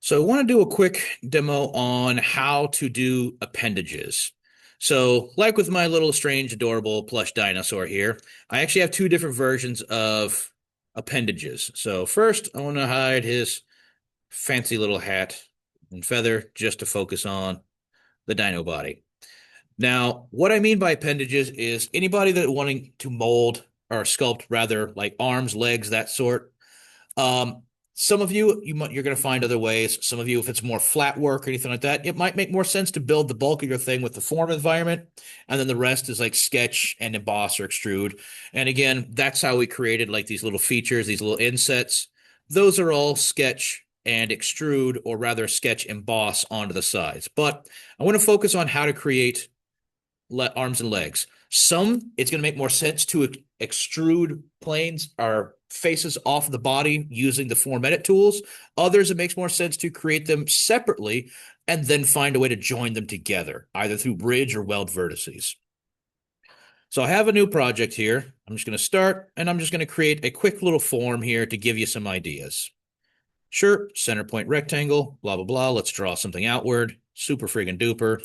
So I want to do a quick demo on how to do appendages. So like with my little strange, adorable plush dinosaur here, I actually have two different versions of appendages. So first, I want to hide his fancy little hat and feather just to focus on the dino body. Now, what I mean by appendages is anybody that wanting to mold or sculpt rather like arms, legs, that sort. Um, some of you're going to find other ways. Some of you, if it's more flat work or anything like that, it might make more sense to build the bulk of your thing with the form environment, and then the rest is like sketch and emboss or extrude. And again, that's how we created like these little features, these little insets. Those are all sketch and extrude, or rather sketch emboss onto the sides. But I want to focus on how to create arms and legs. Some, it's going to make more sense to extrude planes or faces off the body using the form edit tools. Others, it makes more sense to create them separately and then find a way to join them together, either through bridge or weld vertices. So I have a new project here. I'm just going to start, and I'm just going to create a quick little form here to give you some ideas. Sure, center point rectangle, blah, blah, blah. Let's draw something outward. Super friggin' duper.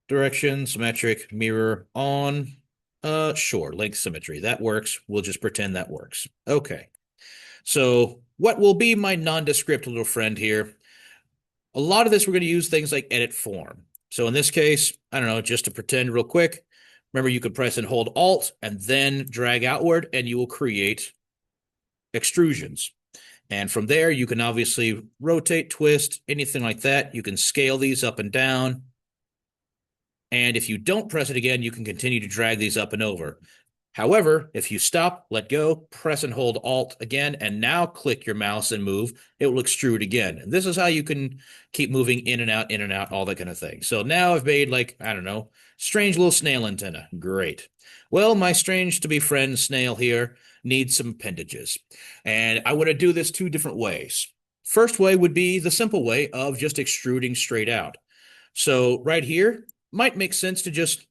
Direction, symmetric, mirror, on. Sure, length symmetry. That works. We'll just pretend that works. Okay. So what will be my nondescript little friend here? A lot of this, we're going to use things like edit form. So in this case, I don't know, just to pretend real quick, remember you could press and hold Alt and then drag outward, and you will create extrusions. And from there, you can obviously rotate, twist, anything like that. You can scale these up and down. And if you don't press it again, you can continue to drag these up and over. However, if you stop, let go, press and hold Alt again, and now click your mouse and move, it will extrude again. And this is how you can keep moving in and out, all that kind of thing. So now I've made like, I don't know, strange little snail antenna. Great. Well, my strange to be friend snail here needs some appendages. And I want to do this two different ways. First way would be the simple way of just extruding straight out. So right here, might make sense to just,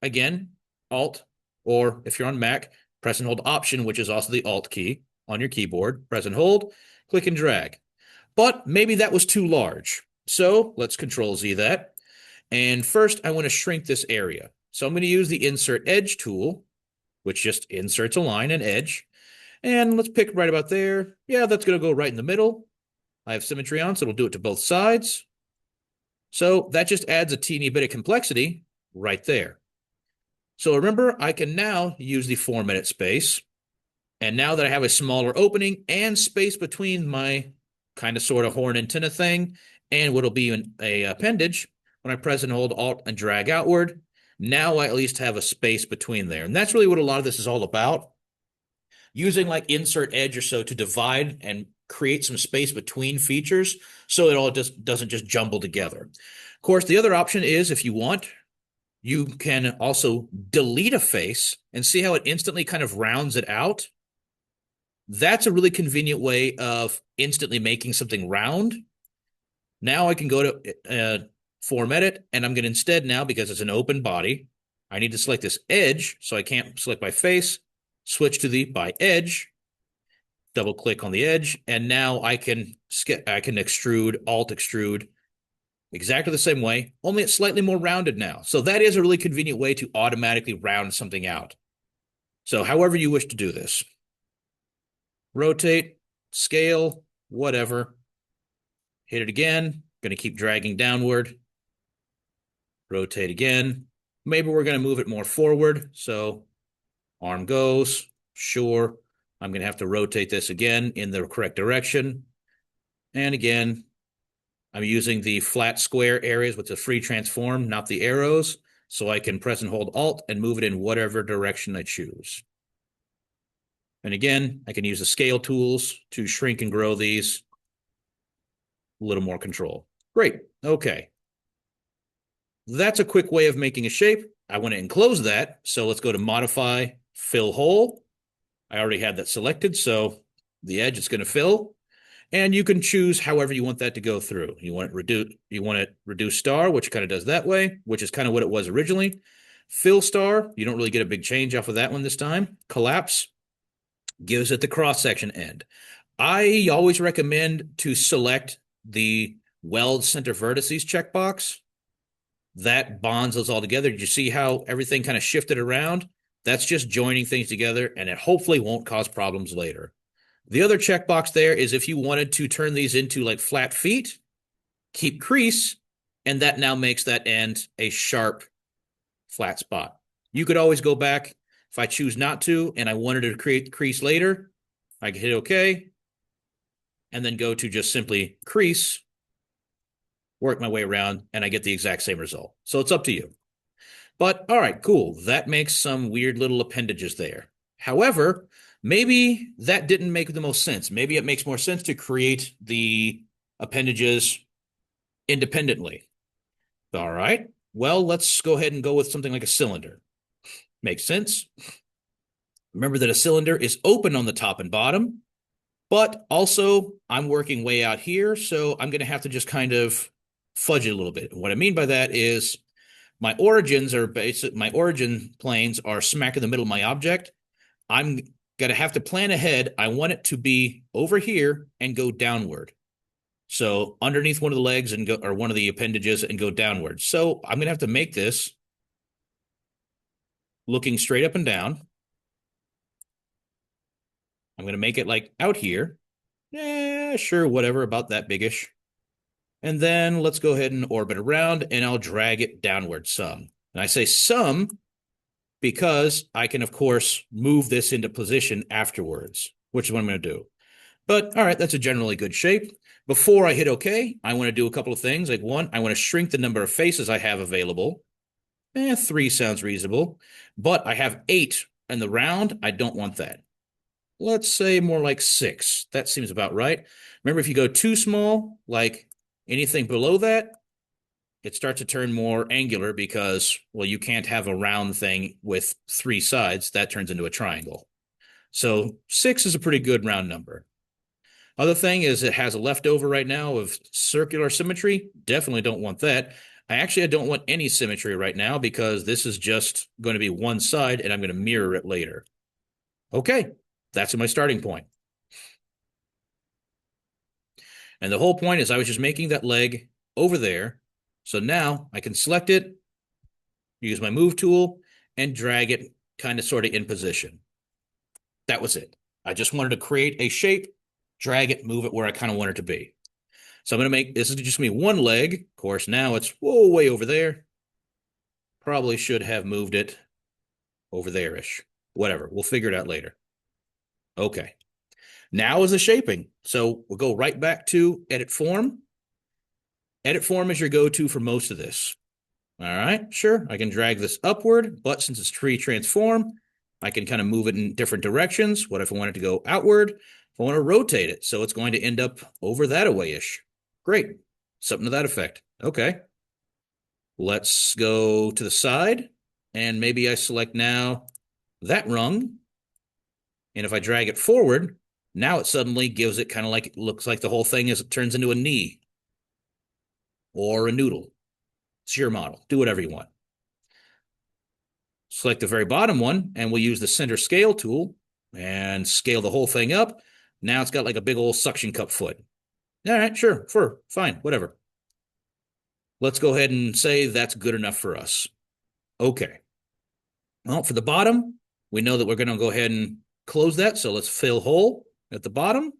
again, Alt, or if you're on Mac, press and hold Option, which is also the Alt key on your keyboard. Press and hold, click and drag. But maybe that was too large. So let's Control Z that. And first, I want to shrink this area. So I'm going to use the Insert Edge tool, which just inserts a line and edge. And let's pick right about there. Yeah, that's going to go right in the middle. I have symmetry on, so it'll do it to both sides. So that just adds a teeny bit of complexity right there. So remember, I can now use the form edit space. And now that I have a smaller opening and space between my kind of sort of horn antenna thing and what'll be a appendage, when I press and hold Alt and drag outward, now I at least have a space between there. And that's really what a lot of this is all about. Using like insert edge or so to divide and create some space between features so it all just doesn't just jumble together. Of course, the other option is if you want, you can also delete a face and see how it instantly kind of rounds it out. That's a really convenient way of instantly making something round. Now I can go to Form Edit, and I'm going to instead now, because it's an open body, I need to select this edge, so I can't select by face, switch to the by edge, double click on the edge, and now I can extrude, Alt extrude, exactly the same way, only it's slightly more rounded now. So that is a really convenient way to automatically round something out. So however you wish to do this. Rotate, scale, whatever. Hit it again. Going to keep dragging downward. Rotate again. Maybe we're going to move it more forward. So arm goes. Sure. I'm going to have to rotate this again in the correct direction. And again, I'm using the flat square areas with the free transform, not the arrows, so I can press and hold Alt and move it in whatever direction I choose. And again, I can use the scale tools to shrink and grow these. A little more control. Great. Okay. That's a quick way of making a shape. I want to enclose that, so let's go to Modify, Fill Hole. I already had that selected, so the edge is going to fill. And you can choose however you want that to go through. You want it reduce star, which kind of does that way, which is kind of what it was originally. Fill star, you don't really get a big change off of that one this time. Collapse gives it the cross-section end. I always recommend to select the Weld Center Vertices checkbox. That bonds those all together. Did you see how everything kind of shifted around? That's just joining things together, and it hopefully won't cause problems later. The other checkbox there is if you wanted to turn these into like flat feet, keep crease, and that now makes that end a sharp, flat spot. You could always go back if I choose not to, and I wanted to create the crease later. I can hit OK, and then go to just simply crease, work my way around, and I get the exact same result. So it's up to you. But all right, cool. That makes some weird little appendages there. However, maybe that didn't make the most sense. Maybe it makes more sense to create the appendages independently. All right. Well, let's go ahead and go with something like a cylinder. Makes sense. Remember that a cylinder is open on the top and bottom, but also I'm working way out here, so I'm going to have to just kind of fudge it a little bit. What I mean by that is my origins are my origin planes are smack in the middle of my object. I'm going to have to plan ahead. I want it to be over here and go downward. So underneath one of the legs and go, or one of the appendages and go downward. So I'm going to have to make this looking straight up and down. I'm going to make it like out here. Sure, whatever, about that biggish. And then let's go ahead and orbit around, and I'll drag it downward some. And I say some because I can, of course, move this into position afterwards, which is what I'm going to do. But all right, that's a generally good shape. Before I hit OK, I want to do a couple of things. Like one, I want to shrink the number of faces I have available. 3 sounds reasonable, but I have 8 in the round. I don't want that. Let's say more like 6. That seems about right. Remember, if you go too small, like anything below that, it starts to turn more angular because, well, you can't have a round thing with 3 sides. That turns into a triangle. So 6 is a pretty good round number. Other thing is it has a leftover right now of circular symmetry. Definitely don't want that. I don't want any symmetry right now because this is just going to be one side and I'm going to mirror it later. Okay, that's my starting point. And the whole point is I was just making that leg over there. So now I can select it, use my move tool, and drag it kind of sort of in position. That was it. I just wanted to create a shape, drag it, move it where I kind of want it to be. So I'm going to make, this is just going to be one leg. Of course, now it's way over there. Probably should have moved it over there-ish. Whatever, we'll figure it out later. Okay. Now is the shaping. So we'll go right back to edit form. Edit form is your go-to for most of this. All right, sure. I can drag this upward, but since it's tree transform, I can kind of move it in different directions. What if I want it to go outward? If I want to rotate it, so it's going to end up over that away-ish. Great. Something to that effect. Okay. Let's go to the side, and maybe I select now that rung. And if I drag it forward, now it suddenly gives it kind of like, it looks like the whole thing is, it turns into a knee or a noodle. It's your model. Do whatever you want. Select the very bottom one, and we'll use the center scale tool and scale the whole thing up. Now it's got like a big old suction cup foot. All right, sure, fine, whatever. Let's go ahead and say that's good enough for us. Okay. Well, for the bottom, we know that we're going to go ahead and close that. So let's fill hole at the bottom.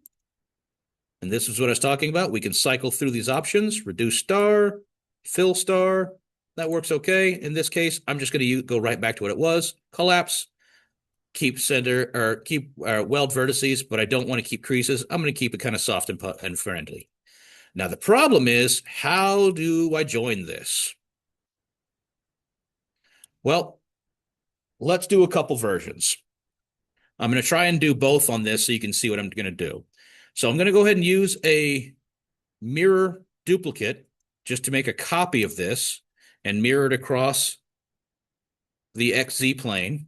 And this is what I was talking about. We can cycle through these options, reduce star, fill star. That works okay. In this case, I'm just going to go right back to what it was. Collapse, keep center, or keep weld vertices, but I don't want to keep creases. I'm going to keep it kind of soft and friendly. Now, the problem is, how do I join this? Well, let's do a couple versions. I'm going to try and do both on this so you can see what I'm going to do. So I'm going to go ahead and use a mirror duplicate just to make a copy of this and mirror it across the XZ plane.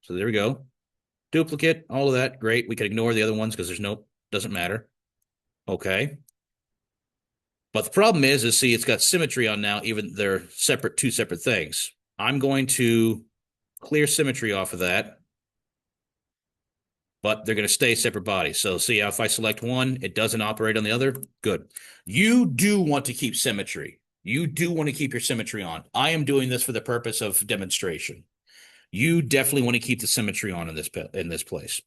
So there we go. Duplicate, all of that, great. We can ignore the other ones because doesn't matter. Okay. But the problem is see, it's got symmetry on now, even they're two separate things. I'm going to clear symmetry off of that. but they're going to stay separate bodies. So see how if I select one, it doesn't operate on the other? Good. You do want to keep symmetry. You do want to keep your symmetry on. I am doing this for the purpose of demonstration. You definitely want to keep the symmetry on in this place.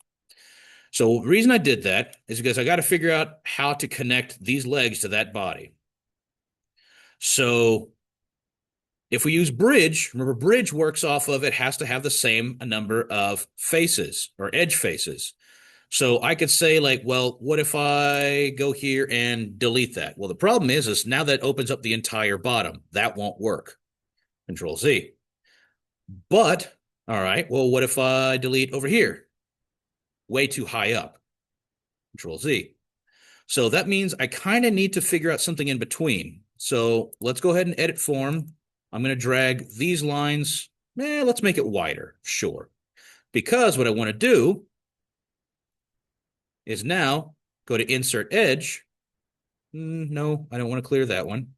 So the reason I did that is because I got to figure out how to connect these legs to that body. So if we use bridge, remember bridge works off of it has to have the same number of faces or edge faces. So I could say like, well, what if I go here and delete that? Well, the problem is now that opens up the entire bottom. That won't work. Control Z. But, all right, well, what if I delete over here? Way too high up. Control Z. So that means I kind of need to figure out something in between. So let's go ahead and edit form. I'm going to drag these lines. Let's make it wider. Sure. Because what I want to do is now go to insert edge. No, I don't want to clear that one.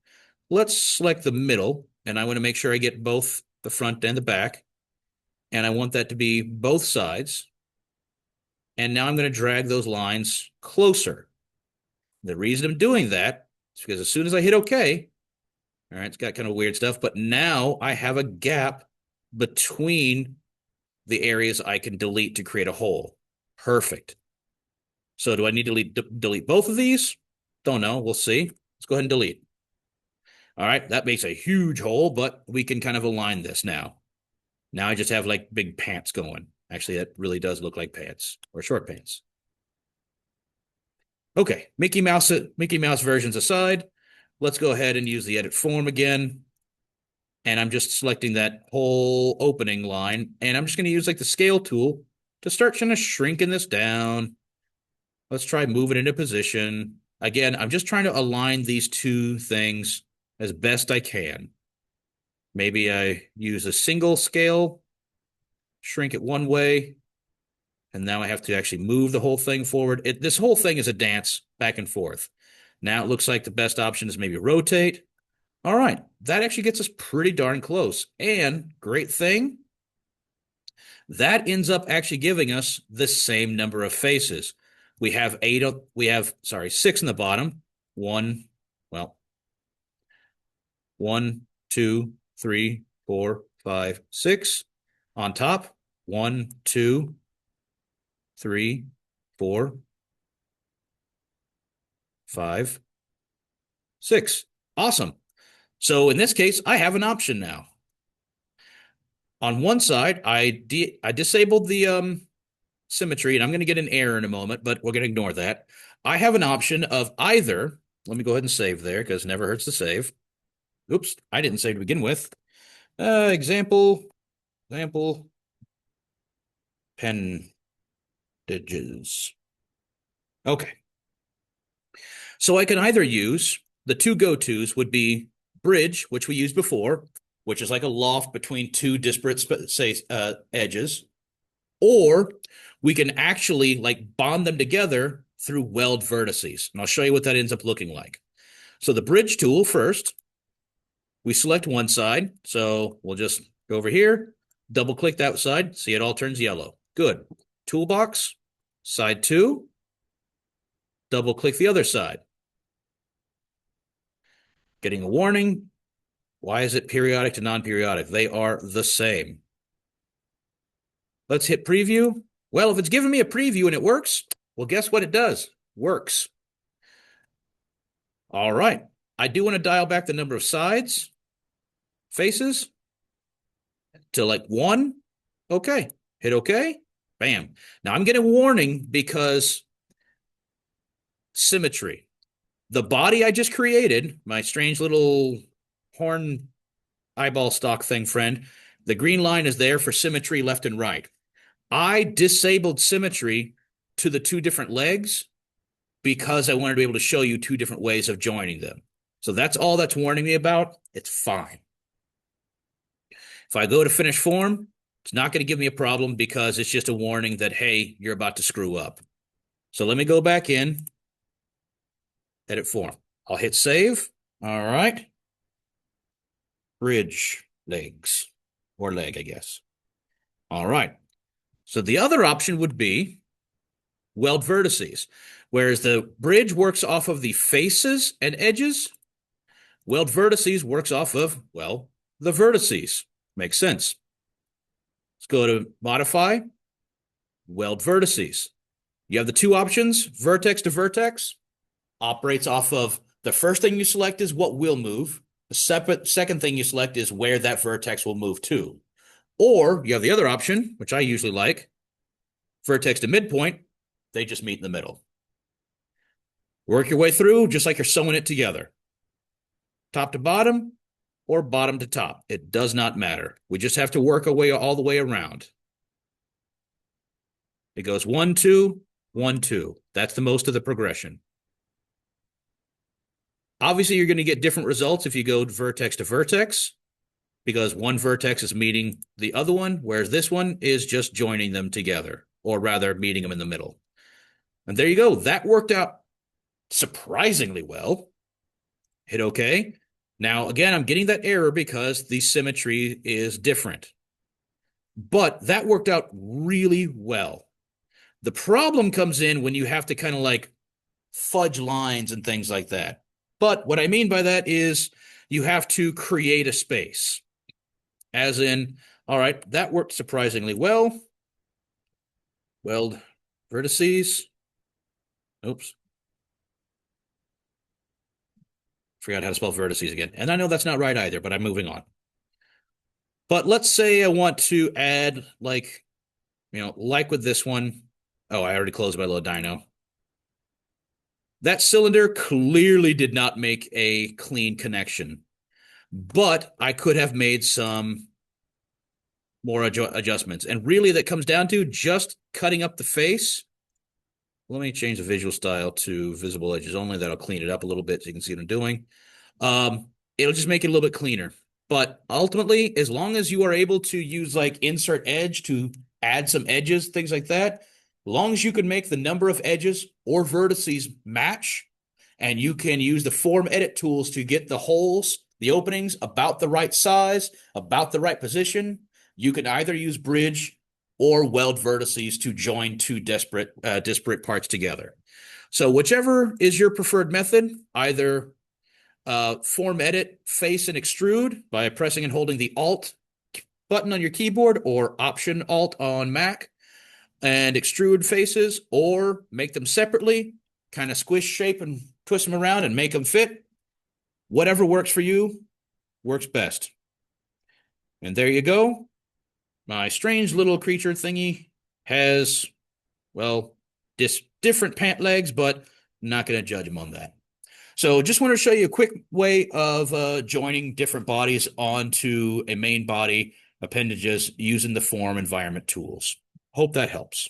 Let's select the middle, and I want to make sure I get both the front and the back. And I want that to be both sides. And now I'm going to drag those lines closer. The reason I'm doing that is because as soon as I hit OK, all right, it's got kind of weird stuff, but now I have a gap between the areas I can delete to create a hole. Perfect. So do I need to delete both of these? Don't know. We'll see. Let's go ahead and delete. All right, that makes a huge hole, but we can kind of align this now. Now I just have like big pants going. Actually, that really does look like pants or short pants. Okay, Mickey Mouse versions aside, let's go ahead and use the edit form again. And I'm just selecting that whole opening line. And I'm just going to use like the scale tool to start kind of shrinking this down. Let's try moving into position. Again, I'm just trying to align these two things as best I can. Maybe I use a single scale, shrink it one way, and now I have to actually move the whole thing forward. This whole thing is a dance back and forth. Now it looks like the best option is maybe rotate. All right, that actually gets us pretty darn close. And great thing, that ends up actually giving us the same number of faces. We have six in the bottom. One, 2, 3, 4, 5, 6. On top, 1, 2, 3, 4, 5, 6. Awesome. So in this case, I have an option now. On one side, I disabled the symmetry, and I'm going to get an error in a moment, but we're going to ignore that. I have an option of either, let me go ahead and save there because it never hurts to save. Oops, I didn't save to begin with. Example, Appendages. Okay. So I can either use, the two go-tos would be bridge, which we used before, which is like a loft between two disparate edges, or we can actually like bond them together through weld vertices. And I'll show you what that ends up looking like. So the bridge tool first, we select one side. So we'll just go over here, double click that side, see it all turns yellow. Good. Toolbox, side 2, double click the other side. Getting a warning. Why is it periodic to non-periodic? They are the same. Let's hit preview. Well, if it's giving me a preview and it works, well, guess what it does? Works. All right. I do want to dial back the number of sides, faces, to like 1. Okay. Hit OK. Bam. Now I'm getting a warning because symmetry. The body I just created, my strange little horn eyeball stock thing friend, the green line is there for symmetry left and right. I disabled symmetry to the two different legs because I wanted to be able to show you two different ways of joining them. So that's all that's warning me about. It's fine. If I go to finish form, it's not going to give me a problem because it's just a warning that, hey, you're about to screw up. So let me go back in, edit form. I'll hit save. All right. Bridge legs, or leg, I guess. All right. So the other option would be Weld Vertices. Whereas the bridge works off of the faces and edges, Weld Vertices works off of, well, the vertices. Makes sense. Let's go to Modify, Weld Vertices. You have the two options, vertex to vertex, operates off of the first thing you select is what will move. The second thing you select is where that vertex will move to. Or you have the other option, which I usually like, vertex to midpoint, they just meet in the middle. Work your way through just like you're sewing it together. Top to bottom or bottom to top. It does not matter. We just have to work our way all the way around. It goes 1, 2, 1, 2. That's the most of the progression. Obviously, you're going to get different results if you go vertex to vertex, because one vertex is meeting the other one, whereas this one is just joining them together, or rather meeting them in the middle. And there you go. That worked out surprisingly well. Hit OK. Now, again, I'm getting that error because the symmetry is different. But that worked out really well. The problem comes in when you have to kind of like fudge lines and things like that. But what I mean by that is you have to create a space. As in, all right, that worked surprisingly well. Weld vertices. Oops. Forgot how to spell vertices again. And I know that's not right either, but I'm moving on. But let's say I want to add like, like with this one. Oh, I already closed my little dyno. That cylinder clearly did not make a clean connection, but I could have made some more adjustments. And really that comes down to just cutting up the face. Let me change the visual style to visible edges only. That'll clean it up a little bit so you can see what I'm doing. It'll just make it a little bit cleaner. But ultimately, as long as you are able to use like insert edge to add some edges, things like that, as long as you can make the number of edges or vertices match, and you can use the form edit tools to get the holes, the openings about the right size, about the right position, you can either use bridge or weld vertices to join two disparate parts together. So whichever is your preferred method, either form edit, face, and extrude by pressing and holding the Alt button on your keyboard, or Option Alt on Mac, and extrude faces, or make them separately, kind of squish shape and twist them around and make them fit. Whatever works for you works best. And there you go. My strange little creature thingy has, well, different pant legs, but I'm not going to judge him on that. So just want to show you a quick way of joining different bodies onto a main body appendages using the form environment tools. Hope that helps.